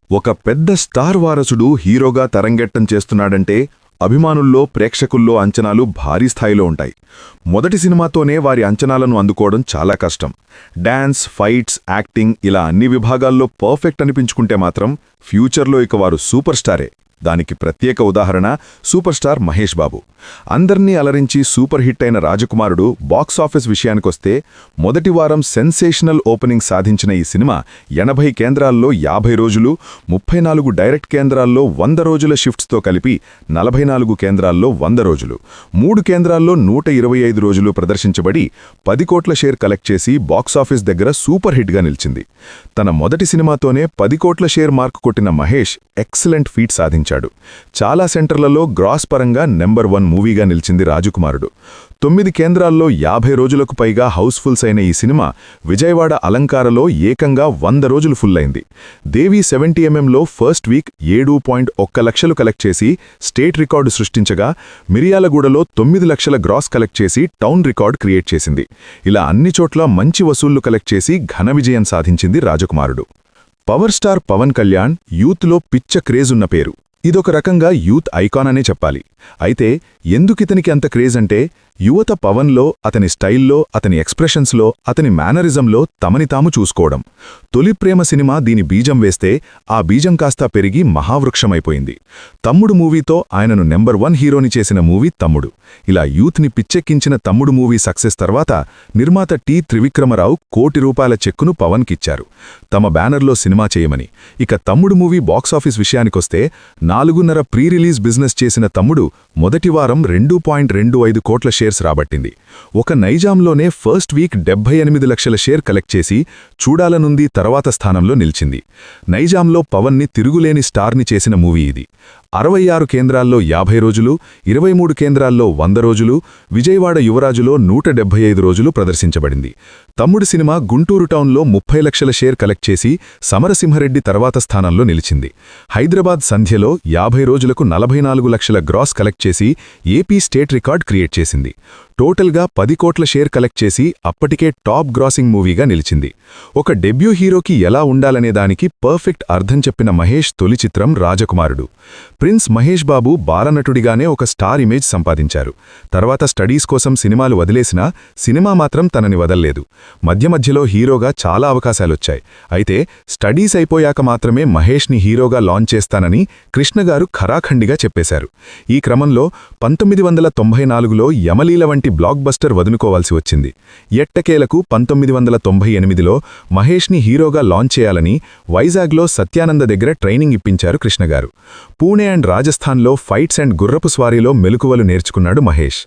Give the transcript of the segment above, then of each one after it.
ఒక పెద్ద స్టార్ వారసుడు హీరోగా తరంగెట్టం చేస్తున్నాడంటే అభిమానుల్లో ప్రేక్షకుల్లో అంచనాలు భారీ స్థాయిలో ఉంటాయి. మొదటి సినిమాతోనే వారి అంచనాలను అందుకోవడం చాలా కష్టం. డాన్స్, ఫైట్స్, యాక్టింగ్ ఇలా అన్ని విభాగాల్లో పర్ఫెక్ట్ అనిపించుకుంటే మాత్రం ఫ్యూచర్లో ఇక వారు సూపర్ స్టారే. దానికి ప్రత్యేక ఉదాహరణ సూపర్ స్టార్ మహేష్ బాబు. అందర్నీ అలరించి సూపర్ హిట్ అయిన రాజకుమారుడు బాక్సాఫీస్ విషయానికొస్తే మొదటి వారం సెన్సేషనల్ ఓపెనింగ్ సాధించిన ఈ సినిమా 80 కేంద్రాల్లో 50 రోజులు, 34 డైరెక్ట్ కేంద్రాల్లో 100 రోజుల షిఫ్ట్స్తో కలిపి 44 కేంద్రాల్లో 100 రోజులు, 3 కేంద్రాల్లో 125 రోజులు ప్రదర్శించబడి 10 కోట్ల షేర్ కలెక్ట్ చేసి బాక్సాఫీస్ దగ్గర సూపర్ హిట్గా నిలిచింది. తన మొదటి సినిమాతోనే 10 కోట్ల షేర్ మార్క్ కొట్టిన మహేష్ ఎక్సలెంట్ ఫీట్ సాధించాడు. చాలా సెంటర్లలో గ్రాస్ పరంగా నెంబర్ 1 మూవీగా నిలిచింది రాజకుమారుడు. 9 కేంద్రాల్లో 50 రోజులకు పైగా హౌస్ఫుల్స్ అయిన ఈ సినిమా విజయవాడ అలంకారలో ఏకంగా 100 రోజులు ఫుల్లైంది. దేవి 70mm ఫస్ట్ వీక్ 7.1 లక్షలు కలెక్ట్ చేసి స్టేట్ రికార్డు సృష్టించగా, మిర్యాలగూడలో 9 లక్షల గ్రాస్ కలెక్ట్ చేసి టౌన్ రికార్డ్ క్రియేట్ చేసింది. ఇలా అన్ని చోట్ల మంచి వసూళ్లు కలెక్ట్ చేసి ఘన విజయం సాధించింది రాజకుమారుడు. పవర్ స్టార్ పవన్ కళ్యాణ్ యూత్లో పిచ్చ క్రేజ్ ఉన్న పేరు. ఇదొక రకంగా యూత్ ఐకాన్ అనే చెప్పాలి. అయితే ఎందుకితనికి అంత క్రేజ్ అంటే యువత పవన్లో, అతని స్టైల్లో, అతని ఎక్స్ప్రెషన్స్లో, అతని మేనరిజంలో తమని తాము చూసుకోవడం. తొలి ప్రేమ సినిమా దీని బీజం వేస్తే ఆ బీజం కాస్తా పెరిగి మహావృక్షమైపోయింది. తమ్ముడు మూవీతో ఆయనను నెంబర్ 1 హీరోని చేసిన మూవీ తమ్ముడు. ఇలా యూత్ని పిచ్చెక్కించిన తమ్ముడు మూవీ సక్సెస్ తర్వాత నిర్మాత టి. త్రివిక్రమరావు ₹1 కోటి చెక్కును పవన్కిచ్చారు, తమ బ్యానర్లో సినిమా చేయమని. ఇక తమ్ముడు మూవీ బాక్సాఫీస్ విషయానికొస్తే 4.5 ప్రీ రిలీజ్ బిజినెస్ చేసిన తమ్ముడు మొదటి వారం 2.25 కోట్ల షేర్స్ రాబట్టింది. ఒక నైజాంలోనే ఫస్ట్ వీక్ 78 లక్షల షేర్ కలెక్ట్ చేసి చూడాలనుంది తర్వాత స్థానంలో నిలిచింది. నైజాంలో పవన్ని తిరుగులేని స్టార్ని చేసిన మూవీ ఇది. 66 కేంద్రాల్లో 50 రోజులు, 23 కేంద్రాల్లో 100 రోజులు, విజయవాడ యువరాజులో 175 రోజులు ప్రదర్శించబడింది. తమ్ముడు సినిమా గుంటూరు టౌన్లో 30 లక్షల షేర్ కలెక్ట్ చేసి సమరసింహరెడ్డి తర్వాత స్థానంలో నిలిచింది. హైదరాబాద్ సంధ్యలో 50 రోజులకు 44 లక్షల గ్రాస్ కలెక్ట్ చేసి ఏపీ స్టేట్ రికార్డ్ క్రియేట్ చేసింది. టోటల్గా 10 కోట్ల షేర్ కలెక్ట్ చేసి అప్పటికే టాప్ గ్రాసింగ్ మూవీగా నిలిచింది. ఒక డెబ్యూ హీరోకి ఎలా ఉండాలనే దానికి పర్ఫెక్ట్ అర్థం చెప్పిన మహేష్ తొలి చిత్రం రాజకుమారుడు. ప్రిన్స్ మహేష్ బాబు బాలనటుడిగానే ఒక స్టార్ ఇమేజ్ సంపాదించారు. తర్వాత స్టడీస్ కోసం సినిమాలు వదిలేసినా సినిమా మాత్రం తనని వదల్లేదు. మధ్యమధ్యలో హీరోగా చాలా అవకాశాలొచ్చాయి. అయితే స్టడీస్ అయిపోయాక మాత్రమే మహేష్ని హీరోగా లాంచ్ చేస్తానని కృష్ణగారు ఖరాఖండిగా చెప్పేశారు. ఈ క్రమంలో 1994లో యమలీల వంటి బ్లాక్ బస్టర్ వదులుకోవాల్సి వచ్చింది. ఎట్టకేలకు 1998లో మహేష్ని హీరోగా లాంచ్ చేయాలని వైజాగ్లో సత్యానంద దగ్గర ట్రైనింగ్ ఇప్పించారు కృష్ణగారు. పూణే అండ్ రాజస్థాన్లో ఫైట్స్ అండ్ గుర్రపు స్వారీలో మెలకువలు నేర్చుకున్నాడు మహేష్.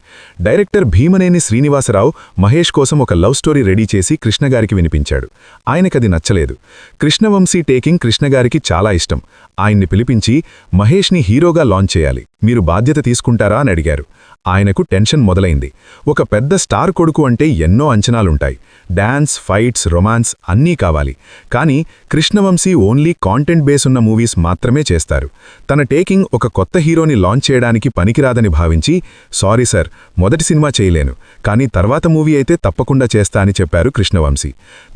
డైరెక్టర్ భీమనేని శ్రీనివాసరావు మహేష్ కోసం ఒక లవ్ స్టోరీ రెడీ చేసి కృష్ణగారికి వినిపించాడు. ఆయనకది నచ్చలేదు. కృష్ణవంశీ టేకింగ్ కృష్ణగారికి చాలా ఇష్టం. ఆయన్ని పిలిపించి మహేష్ని హీరోగా లాంచ్ చేయాలి, మీరు బాధ్యత తీసుకుంటారా అని అడిగారు. ఆయనకు టెన్షన్ మొదలైంది. ఒక పెద్ద స్టార్ కొడుకు అంటే ఎన్నో అంచనాలుంటాయి. డాన్స్, ఫైట్స్, రొమాన్స్ అన్నీ కావాలి. కానీ కృష్ణవంశీ ఓన్లీ కాంటెంట్ బేస్ ఉన్న మూవీస్ మాత్రమే చేస్తారు. తన టేకింగ్ ఒక కొత్త హీరోని లాంచ్ చేయడానికి పనికిరాదని భావించి, సారీ సార్, మొదటి సినిమా చేయలేను, కానీ తర్వాత మూవీ అయితే తప్పకుండా చేస్తా అని చెప్పారు కృష్ణవంశీ.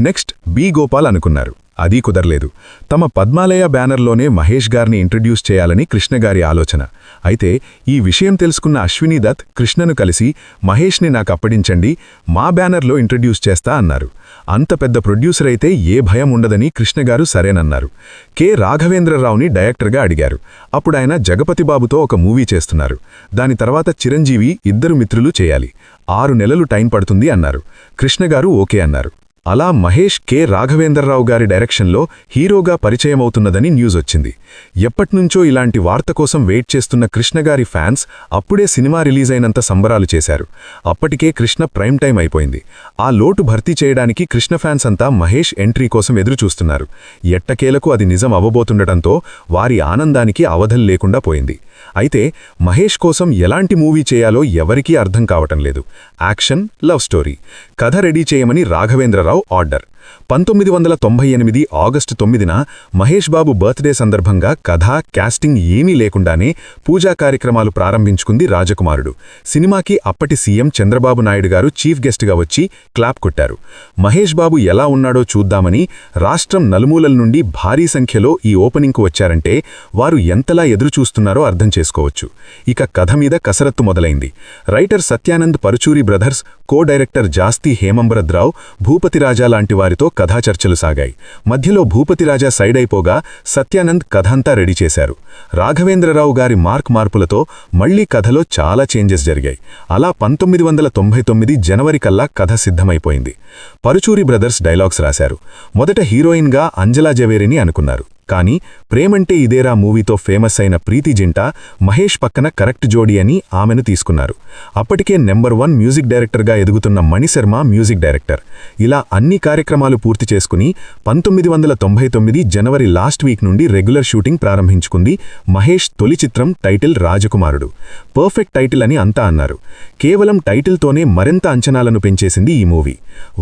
Next B. గోపాల్ అనుకున్నారు. అదీ కుదరలేదు. తమ పద్మాలయ బ్యానర్లోనే మహేష్ గారిని ఇంట్రడ్యూస్ చేయాలని కృష్ణగారి ఆలోచన. అయితే ఈ విషయం తెలుసుకున్న అశ్వినీ దత్ కృష్ణను కలిసి మహేష్ని నాకు అప్పడించండి, మా బ్యానర్లో ఇంట్రడ్యూస్ చేస్తా అన్నారు. అంత పెద్ద ప్రొడ్యూసర్ అయితే ఏ భయం ఉండదని కృష్ణగారు సరేనన్నారు. కె. రాఘవేంద్రరావుని డైరెక్టర్గా అడిగారు. అప్పుడాయన జగపతిబాబుతో ఒక మూవీ చేస్తున్నారు. దాని తర్వాత చిరంజీవి, ఇద్దరు మిత్రులు చేయాలి, 6 నెలలు టైం పడుతుంది అన్నారు. కృష్ణగారు ఓకే అన్నారు. అలా మహేష్ కె. రాఘవేంద్రరావు గారి డైరెక్షన్లో హీరోగా పరిచయమవుతున్నదని న్యూస్ వచ్చింది. ఎప్పట్నుంచో ఇలాంటి వార్త కోసం వెయిట్ చేస్తున్న కృష్ణగారి ఫ్యాన్స్ అప్పుడే సినిమా రిలీజ్ అయినంత సంబరాలు చేశారు. అప్పటికే కృష్ణ ప్రైమ్ టైం అయిపోయింది. ఆ లోటు భర్తీ చేయడానికి కృష్ణ ఫ్యాన్స్ అంతా మహేష్ ఎంట్రీ కోసం ఎదురుచూస్తున్నారు. ఎట్టకేలకు అది నిజం అవ్వబోతుండటంతో వారి ఆనందానికి అవధులు లేకుండా పోయింది. అయితే మహేష్ కోసం ఎలాంటి మూవీ చేయాలో ఎవరికీ అర్థం కావటం లేదు. యాక్షన్, లవ్ స్టోరీ, కథ రెడీ చేయమని Raghavendra Rao order. 1998 August 9న Mahesh Babu birthday సందర్భంగా కథ, క్యాస్టింగ్ ఏమీ లేకుండానే పూజా కార్యక్రమాలు ప్రారంభించుకుంది రాజకుమారుడు. సినిమాకి అప్పటి సీఎం చంద్రబాబు నాయుడు గారు చీఫ్ గెస్ట్గా వచ్చి క్లాప్ కొట్టారు. మహేష్ బాబు ఎలా ఉన్నాడో చూద్దామని రాష్ట్రం నలుమూలల నుండి భారీ సంఖ్యలో ఈ ఓపెనింగ్కు వచ్చారంటే వారు ఎంతలా ఎదురుచూస్తున్నారో అర్థం చేసుకోవచ్చు. ఇక కథ మీద కసరత్తు మొదలైంది. Writer Satyanand Paruchuri brothers, co director Jasti Hemambaradharrao, Bhupatiraja లాంటి వారితో కథాచర్చలు సాగాయి. మధ్యలో భూపతిరాజా సైడ్ అయిపోగా సత్యానంద్ కథంతా రెడీ చేశారు. రాఘవేంద్రరావు గారి మార్పులతో మళ్లీ కథలో చాలా చేంజెస్ జరిగాయి. అలా 1999 జనవరి కల్లా కథ సిద్ధమైపోయింది. పరుచూరి బ్రదర్స్ డైలాగ్స్ రాశారు. మొదట హీరోయిన్గా అంజలా జవేరిని అనుకున్నారు. కానీ ప్రేమంటే ఇదేరా మూవీతో ఫేమస్ అయిన ప్రీతి జింటా మహేష్ పక్కన కరెక్ట్ జోడీ అని ఆమెను తీసుకున్నారు. అప్పటికే నెంబర్ 1 మ్యూజిక్ డైరెక్టర్గా ఎదుగుతున్న మణిశర్మ మ్యూజిక్ డైరెక్టర్. ఇలా అన్ని కార్యక్రమాలు పూర్తి చేసుకుని 1999 జనవరి లాస్ట్ వీక్ నుండి రెగ్యులర్ షూటింగ్ ప్రారంభించుకుంది మహేష్ తొలి చిత్రం టైటిల్ రాజకుమారుడు. పర్ఫెక్ట్ టైటిల్ అని అంతా అన్నారు. కేవలం టైటిల్తోనే మరింత అంచనాలను పెంచేసింది ఈ మూవీ.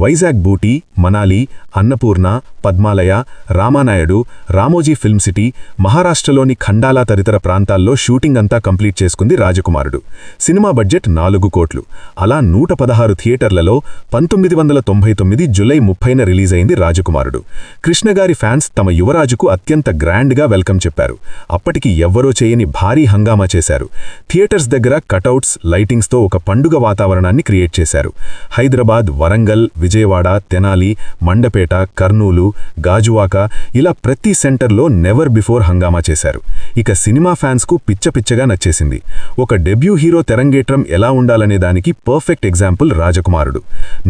వైజాగ్ బూటీ, మనాలి, అన్నపూర్ణ, పద్మాలయ, రామానాయుడు, రామోజీ ఫిల్మ్ సిటీ, మహారాష్ట్రలోని ఖండాలా తదితర ప్రాంతాల్లో షూటింగ్ అంతా కంప్లీట్ చేసుకుంది రాజకుమారుడు. సినిమా బడ్జెట్ 4 కోట్లు. అలా 116 థియేటర్లలో 1999 జూలై 30న రిలీజ్ అయింది రాజకుమారుడు. కృష్ణగారి ఫ్యాన్స్ తమ యువరాజుకు అత్యంత గ్రాండ్గా వెల్కమ్ చెప్పారు. అప్పటికి ఎవ్వరో చేయని భారీ హంగామా చేశారు. థియేటర్స్ దగ్గర కటౌట్స్, లైటింగ్స్తో ఒక పండుగ వాతావరణాన్ని క్రియేట్ చేశారు. హైదరాబాద్, వరంగల్, విజయవాడ, తెనాలి, మండపేట, కర్నూలు, గాజువాక ఇలా ప్రతి సెంటర్లో నెవర్ బిఫోర్ హంగామా చేశారు. ఇక సినిమా ఫ్యాన్స్కు పిచ్చపిచ్చగా నచ్చేసింది. ఒక డెబ్యూ హీరో తెరంగేట్రం ఎలా ఉండాలనే దానికి పర్ఫెక్ట్ ఎగ్జాంపుల్ రాజకుమారుడు.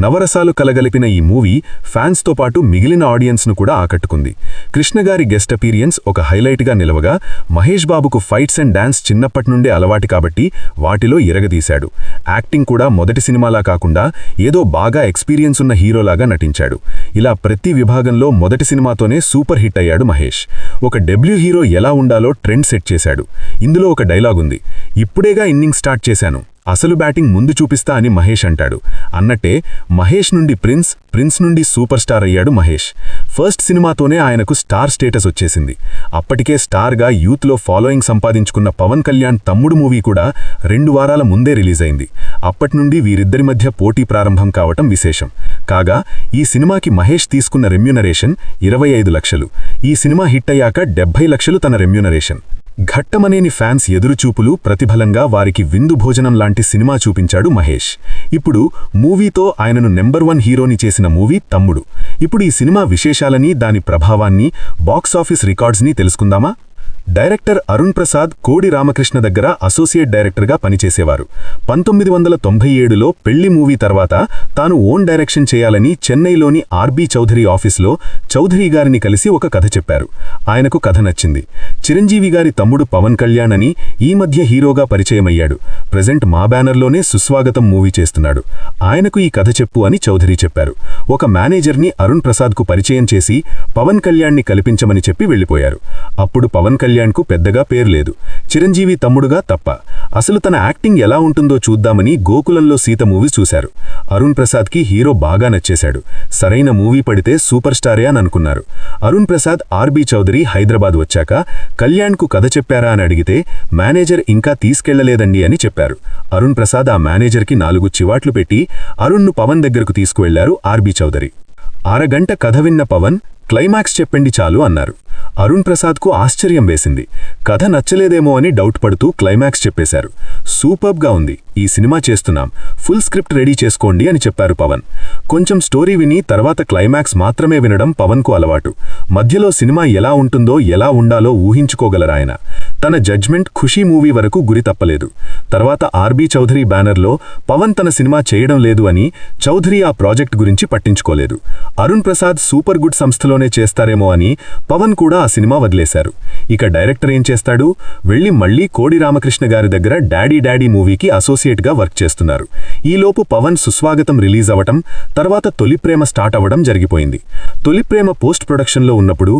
నవరసాలు కలగలిపిన ఈ మూవీ ఫ్యాన్స్తో పాటు మిగిలిన ఆడియన్స్ను కూడా ఆకట్టుకుంది. కృష్ణగారి గెస్ట్ అపీరియన్స్ ఒక హైలైట్గా నిలవగా, మహేష్ బాబుకు ఫైట్స్ అండ్ డాన్స్ చిన్నప్పటి నుండే అలవాటు కాబట్టి వాటిలో ఇరగదీశాడు. యాక్టింగ్ కూడా మొదటి సినిమాలా కాకుండా ఏదో బాగా ఎక్స్పీరియన్స్ ఉన్న హీరోలాగా నటించాడు. ఇలా ప్రతి విభాగంలో మొదటి సినిమాతోనే సూపర్ హిట్ అయ్యాడు మహేష్. ఒక డెబ్యూ హీరో ఎలా ఉండాలో ట్రెండ్ సెట్ చేశాడు. ఇందులో ఒక డైలాగ్ ఉంది, ఇప్పుడేగా ఇన్నింగ్ స్టార్ట్ చేశాను, అసలు బ్యాటింగ్ ముందు చూపిస్తా అని మహేష్ అంటాడు. అన్నట్టే మహేష్ నుండి ప్రిన్స్ నుండి సూపర్ స్టార్ అయ్యాడు మహేష్. ఫస్ట్ సినిమాతోనే ఆయనకు స్టార్ స్టేటస్ వచ్చేసింది. అప్పటికే స్టార్గా యూత్లో ఫాలోయింగ్ సంపాదించుకున్న పవన్ కళ్యాణ్ తమ్ముడు మూవీ కూడా 2 వారాల ముందే రిలీజ్ అయింది. అప్పటి నుండి వీరిద్దరి మధ్య పోటీ ప్రారంభం కావటం విశేషం. కాగా ఈ సినిమాకి మహేష్ తీసుకున్న రెమ్యూనరేషన్ 25 లక్షలు. ఈ సినిమా హిట్ అయ్యాక 70 లక్షలు తన రెమ్యూనరేషన్. ఘట్టమనేని ఫ్యాన్స్ ఎదురుచూపులు ప్రతిఫలంగా వారికి విందు భోజనం లాంటి సినిమా చూపించాడు మహేష్. ఇప్పుడు మూవీతో ఆయనను నెంబర్ 1 హీరోని చేసిన మూవీ తమ్ముడు. ఇప్పుడు ఈ సినిమా విశేషాలని, దాని ప్రభావాన్ని, బాక్సాఫీస్ రికార్డ్స్ని తెలుసుకుందామా? డైరెక్టర్ అరుణ్ ప్రసాద్ కోడి రామకృష్ణ దగ్గర అసోసియేట్ డైరెక్టర్గా పనిచేసేవారు. 1997లో పెళ్లి మూవీ తర్వాత తాను ఓన్ డైరెక్షన్ చేయాలని చెన్నైలోని ఆర్బీ చౌధరీ ఆఫీస్లో చౌధరీ గారిని కలిసి ఒక కథ చెప్పారు. ఆయనకు కథ నచ్చింది. చిరంజీవి గారి తమ్ముడు పవన్ కళ్యాణ్ అని ఈ మధ్య హీరోగా పరిచయమయ్యాడు. ప్రెజెంట్ మా బ్యానర్లోనే సుస్వాగతం మూవీ చేస్తున్నాడు. ఆయనకు ఈ కథ చెప్పు అని చౌధరీ చెప్పారు. ఒక మేనేజర్ని అరుణ్ ప్రసాద్కు పరిచయం చేసి పవన్ కళ్యాణ్ని కల్పించమని చెప్పి వెళ్లిపోయారు. అప్పుడు పవన్ కళ్యాణ్కు పెద్దగా పేరు లేదు, చిరంజీవి తమ్ముడుగా తప్ప. అసలు తన యాక్టింగ్ ఎలా ఉంటుందో చూద్దామని గోకులంలో సీత మూవీ చూశారు. అరుణ్ ప్రసాద్కి హీరో బాగా నచ్చేశాడు. సరైన మూవీ పడితే సూపర్ స్టారే అని అనుకున్నారు. అరుణ్ ప్రసాద్ ఆర్బీ చౌదరి హైదరాబాద్ వచ్చాక కళ్యాణ్కు కథ చెప్పారా అని అడిగితే మేనేజర్ ఇంకా తీసుకెళ్లలేదండి అని చెప్పారు. అరుణ్ ప్రసాద్ ఆ మేనేజర్కి 4 చివాట్లు పెట్టి అరుణ్ను పవన్ దగ్గరకు తీసుకువెళ్లారు ఆర్బీ చౌదరి. అరగంట కథ విన్న పవన్ క్లైమాక్స్ చెప్పండి చాలు అన్నారు. అరుణ్ ప్రసాద్కు ఆశ్చర్యం వేసింది. కథ నచ్చలేదేమో అని డౌట్ పడుతూ క్లైమాక్స్ చెప్పేశారు. సూపర్బ్గా ఉంది, ఈ సినిమా చేస్తున్నాం, ఫుల్ స్క్రిప్ట్ రెడీ చేసుకోండి అని చెప్పారు పవన్. కొంచెం స్టోరీ విని తర్వాత క్లైమాక్స్ మాత్రమే వినడం పవన్కు అలవాటు. మధ్యలో సినిమా ఎలా ఉంటుందో, ఎలా ఉండాలో ఊహించుకోగలరాయన. తన జడ్జ్మెంట్ ఖుషీ మూవీ వరకు గురి తప్పలేదు. తర్వాత ఆర్బీ చౌధరీ బ్యానర్లో పవన్ తన సినిమా చేయడం లేదు అని చౌధరీ ఆ ప్రాజెక్ట్ గురించి పట్టించుకోలేదు. అరుణ్ ప్రసాద్ సూపర్ గుడ్ సంస్థలోనే చేస్తారేమో అని పవన్ కూడా ఆ సినిమా వదిలేశారు. ఇక డైరెక్టర్ ఏం చేస్తాడు? వెళ్లి మళ్లీ కోడి రామకృష్ణ గారి దగ్గర డాడీ మూవీకి అసోసియేట్గా వర్క్ చేస్తున్నారు. ఈలోపు పవన్ సుస్వాగతం రిలీజ్ అవటం, తర్వాత తొలి ప్రేమ స్టార్ట్ అవ్వడం జరిగిపోయింది. తొలి ప్రేమ పోస్ట్ ప్రొడక్షన్లో ఉన్నప్పుడు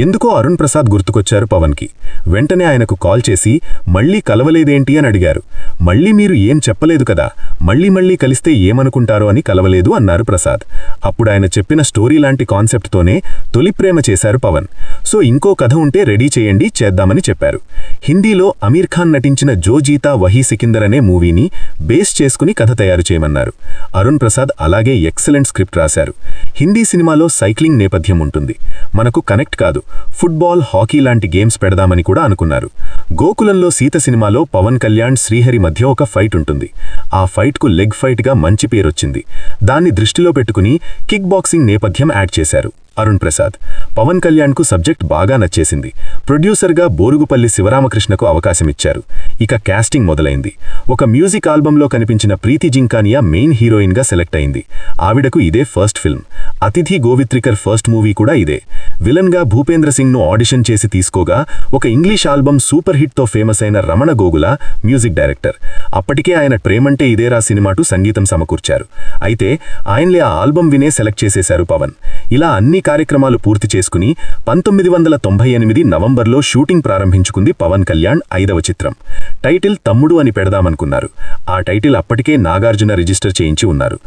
ఎందుకో అరుణ్ ప్రసాద్ గుర్తుకొచ్చారు పవన్కి. వెంటనే ఆయనకు నాకు కాల్ చేసి మళ్ళీ కలవలేదేంటి అని అడిగారు. మళ్ళీ మీరు ఏం చెప్పలేదు కదా, మళ్ళీ కలిస్తే ఏమనుకుంటారో అని కలవలేదు అన్నారు ప్రసాద్. అప్పుడు ఆయన చెప్పిన స్టోరీ లాంటి కాన్సెప్ట్తోనే తొలి ప్రేమ చేశారు పవన్. సో ఇంకో కథ ఉంటే రెడీ చేయండి, చేద్దామని చెప్పారు. హిందీలో అమీర్ ఖాన్ నటించిన జో జీతా వహీ సికిందర్ అనే మూవీని బేస్ చేసుకుని కథ తయారు చేయమన్నారు. అరుణ్ ప్రసాద్ అలాగే ఎక్సలెంట్ స్క్రిప్ట్ రాశారు. హిందీ సినిమాలో సైక్లింగ్ నేపథ్యం ఉంటుంది, మనకు కనెక్ట్ కాదు, ఫుట్బాల్, హాకీ లాంటి గేమ్స్ పెడదామని కూడా అనుకున్నారు. గోకులంలో సీత సినిమాలో పవన్ కళ్యాణ్, శ్రీహరి మధ్య ఒక ఫైట్ ఉంటుంది. ఆ ఫైట్కు లెగ్ ఫైట్గా మంచి పేరొచ్చింది. దాన్ని దృష్టిలో పెట్టుకుని కిక్ బాక్సింగ్ నేపథ్యం యాడ్ చేశారు అరుణ్ ప్రసాద్. పవన్ కళ్యాణ్కు సబ్జెక్ట్ బాగా నచ్చేసింది. ప్రొడ్యూసర్గా బోరుగుపల్లి శివరామకృష్ణకు అవకాశమిచ్చారు. ఇక క్యాస్టింగ్ మొదలైంది. ఒక మ్యూజిక్ ఆల్బంలో కనిపించిన ప్రీతి జింకానియా మెయిన్ హీరోయిన్గా సెలెక్ట్ అయింది. ఆవిడకు ఇదే ఫస్ట్ ఫిల్మ్. అతిథి గోవిత్రికర్ ఫస్ట్ మూవీ కూడా ఇదే. విలన్గా భూపేంద్ర సింగ్ను ఆడిషన్ చేసి తీసుకోగా ఒక ఇంగ్లీష్ ఆల్బమ్ సూపర్ హిట్తో ఫేమస్ అయిన రమణ గోగుల మ్యూజిక్ డైరెక్టర్. అప్పటికే ఆయన ప్రేమంటే ఇదేరా సినిమాటు సంగీతం సమకూర్చారు. అయితే ఆయన్లే ఆ ఆల్బమ్ వినే సెలెక్ట్ చేసేశారు పవన్. ఇలా అన్ని కార్యక్రమాలు పూర్తి చేసుకుని 1998 నవంబర్లో షూటింగ్ ప్రారంభించుకుంది పవన్ కళ్యాణ్ 5వ చిత్రం. టైటిల్ తమ్ముడు అని పెడదామనుకున్నారు. ఆ టైటిల్ అప్పటికే నాగార్జున రిజిస్టర్ చేయించి ఉన్నారు.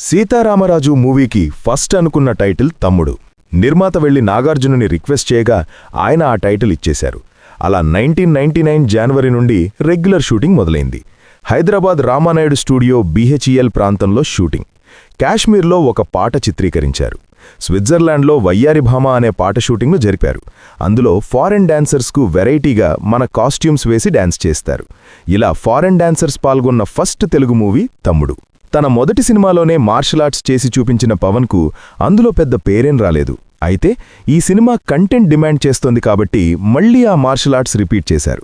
సీతారామరాజు మూవీకి ఫస్ట్ అనుకున్న టైటిల్ తమ్ముడు. నిర్మాత వెళ్లి నాగార్జునుని రిక్వెస్ట్ చేయగా ఆయన ఆ టైటిల్ ఇచ్చేశారు. అలా 1999 జనవరి నుండి రెగ్యులర్ షూటింగ్ మొదలైంది. హైదరాబాద్ రామానాయుడు స్టూడియో BHEL ప్రాంతంలో షూటింగ్. కాశ్మీర్లో ఒక పాట చిత్రీకరించారు. స్విట్జర్లాండ్లో వయ్యారిభామ అనే పాట షూటింగ్ను జరిపారు. అందులో ఫారెన్ డాన్సర్స్కు వెరైటీగా మన కాస్ట్యూమ్స్ వేసి డాన్స్ చేస్తారు. ఇలా ఫారెన్ డాన్సర్స్ పాల్గొన్న ఫస్ట్ తెలుగు మూవీ తమ్ముడు. తన మొదటి సినిమాలోనే మార్షల్ ఆర్ట్స్ చేసి చూపించిన పవన్కు అందులో పెద్ద పేరేం రాలేదు. అయితే ఈ సినిమా కంటెంట్ డిమాండ్ చేస్తోంది కాబట్టి మళ్లీ ఆ మార్షల్ ఆర్ట్స్ రిపీట్ చేశారు.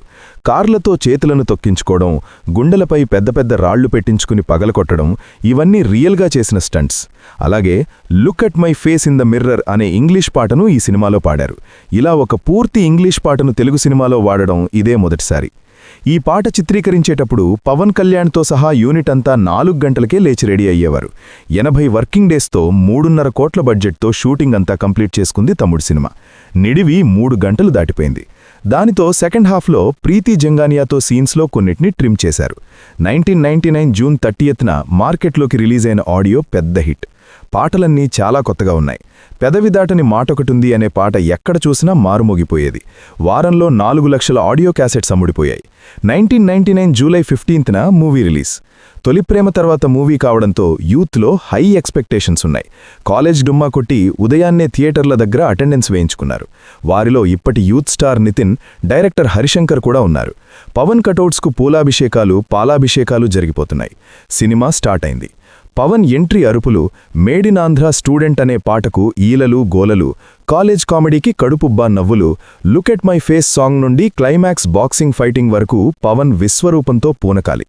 కార్లతో చేతులను తొక్కించుకోవడం, గుండెలపై పెద్ద పెద్ద రాళ్లు పెట్టించుకుని పగలకొట్టడం, ఇవన్నీ రియల్గా చేసిన స్టంట్స్. అలాగే look at my face in the mirror అనే ఇంగ్లీష్ పాటను ఈ సినిమాలో పాడారు. ఇలా ఒక పూర్తి ఇంగ్లీష్ పాటను తెలుగు సినిమాలో వాడడం ఇదే మొదటిసారి. ఈ పాట చిత్రీకరించేటప్పుడు పవన్ కళ్యాణ్తో సహా యూనిట్ అంతా 4 గంటలకే లేచి రెడీ అయ్యేవారు. 80 వర్కింగ్ డేస్తో 3.5 కోట్ల బడ్జెట్తో షూటింగ్ అంతా కంప్లీట్ చేసుకుంది తమ్ముడు సినిమా. నిడివి 3 గంటలు దాటిపోయింది. దానితో సెకండ్ హాఫ్లో ప్రీతి జంగానియాతో సీన్స్లో కొన్నిటిని ట్రిమ్ చేశారు. 1999 జూన్ 30న మార్కెట్లోకి రిలీజ్ అయిన ఆడియో పెద్ద హిట్. పాటలన్నీ చాలా కొత్తగా ఉన్నాయి. పెదవి దాటని మాటొకటుంది అనే పాట ఎక్కడ చూసినా మారుమోగిపోయేది. వారంలో 4 లక్షల ఆడియో క్యాసెట్స్ అమ్ముడిపోయాయి. 1999 జూలై 15న మూవీ రిలీజ్. తొలి ప్రేమ తర్వాత మూవీ కావడంతో యూత్లో హై ఎక్స్పెక్టేషన్స్ ఉన్నాయి. కాలేజ్ డుమ్మా కొట్టి ఉదయాన్నే థియేటర్ల దగ్గర అటెండెన్స్ వేయించుకున్నారు. వారిలో ఇప్పటి youth star Nithiin, director Harishankar కూడా ఉన్నారు. పవన్ కటౌట్స్కు పూలాభిషేకాలు, పాలాభిషేకాలు జరిగిపోతున్నాయి. సినిమా స్టార్ట్ అయింది. పవన్ ఎంట్రీ అరుపులు, మేడ్ ఇన్ ఆంధ్ర స్టూడెంట్ అనే పాటకు ఈలలు గోలలు, కాలేజ్ కామెడీకి కడుపుబ్బా నవ్వులు, look at my face song నుండి క్లైమాక్స్ బాక్సింగ్ ఫైటింగ్ వరకు పవన్ విశ్వరూపంతో పూనకాలి.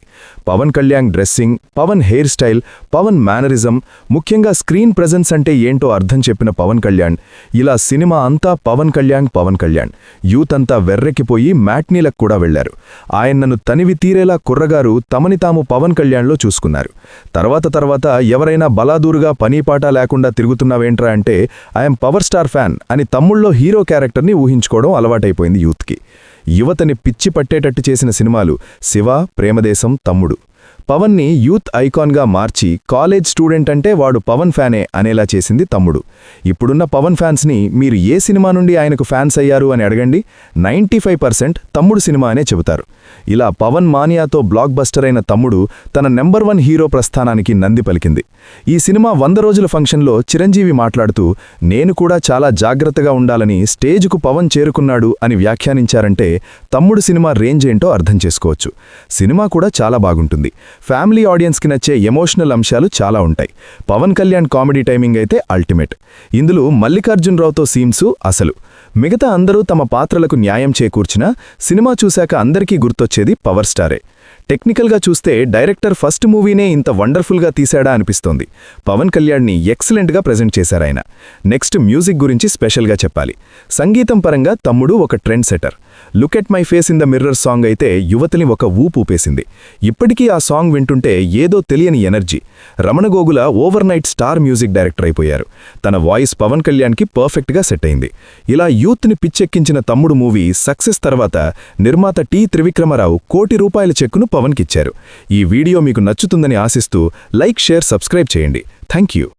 Pawan Kalyan dressing, Pawan hair style, Pawan mannerism, ముఖ్యంగా స్క్రీన్ ప్రెజెన్స్ అంటే ఏంటో అర్థం చెప్పిన పవన్ కళ్యాణ్. ఇలా సినిమా అంతా పవన్ కళ్యాణ్. యూత్ అంతా వెర్రెక్కిపోయి మ్యాట్నీలకు కూడా వెళ్లారు. ఆయన్నను తనివి తీరేలా కుర్రగారు తమని తాము పవన్ కళ్యాణ్లో చూసుకున్నారు. తర్వాత ఎవరైనా బలాదూరుగా పనీపాట లేకుండా తిరుగుతున్నావేంట్రా అంటే ఐఎమ్ పవర్ స్టార్ ఫ్యాన్ అని తమ్ముళ్ళో హీరో క్యారెక్టర్ని ఊహించుకోవడం అలవాటైపోయింది యూత్కి. యువతని పిచ్చి పట్టేటట్టు చేసిన సినిమాలు శివ, ప్రేమదేశం, తమ్ముడు. పవన్ని యూత్ ఐకాన్గా మార్చి కాలేజ్ స్టూడెంట్ అంటే వాడు పవన్ ఫ్యానే అనేలా చేసింది తమ్ముడు. ఇప్పుడున్న పవన్ ఫ్యాన్స్ని మీరు ఏ సినిమా నుండి ఆయనకు ఫ్యాన్స్ అయ్యారు అని అడగండి, 95% తమ్ముడు సినిమా అనే చెబుతారు. ఇలా పవన్ మానియాతో బ్లాక్ బస్టర్ అయిన తమ్ముడు తన నెంబర్ 1 హీరో ప్రస్థానానికి నంది పలికింది. ఈ సినిమా 100 రోజుల ఫంక్షన్లో చిరంజీవి మాట్లాడుతూ నేను కూడా చాలా జాగ్రత్తగా ఉండాలని స్టేజ్కు పవన్ చేరుకున్నాడు అని వ్యాఖ్యానించారంటే తమ్ముడు సినిమా రేంజ్ ఏంటో అర్థం చేసుకోవచ్చు. సినిమా కూడా చాలా బాగుంటుంది. ఫ్యామిలీ ఆడియన్స్కి నచ్చే ఎమోషనల్ అంశాలు చాలా ఉంటాయి. పవన్ కళ్యాణ్ కామెడీ టైమింగ్ అయితే అల్టిమేట్. ఇందులో మల్లికార్జునరావుతో సీన్సు అసలు. మిగతా అందరూ తమ పాత్రలకు న్యాయం చేకూర్చినా సినిమా చూశాక అందరికీ గుర్తొచ్చేది పవర్ స్టారే. టెక్నికల్గా చూస్తే డైరెక్టర్ ఫస్ట్ మూవీనే ఇంత వండర్ఫుల్గా తీశాడా అనిపిస్తోంది. పవన్ కళ్యాణ్ని ఎక్సలెంట్గా ప్రెజెంట్ చేశారాయన. నెక్స్ట్ మ్యూజిక్ గురించి స్పెషల్గా చెప్పాలి. సంగీతం పరంగా తమ్ముడు ఒక trend setter. Look at my face in the mirror song అయితే యువతని ఒక ఊపేసింది. ఇప్పటికీ ఆ సాంగ్ వింటుంటే ఏదో తెలియని energy. Ramana Gogula over night star music director అయిపోయారు. తన వాయిస్ పవన్ కళ్యాణ్కి పర్ఫెక్ట్గా సెట్ అయింది. ఇలా యూత్ని పిచ్చెక్కించిన తమ్ముడు మూవీ సక్సెస్ తర్వాత నిర్మాత టి. త్రివిక్రమరావు ₹1 కోటి చెక్కును పవన్కిచ్చారు. ఈ వీడియో మీకు నచ్చుతుందని ఆశిస్తూ లైక్, షేర్, సబ్స్క్రైబ్ చేయండి. థాంక్యూ.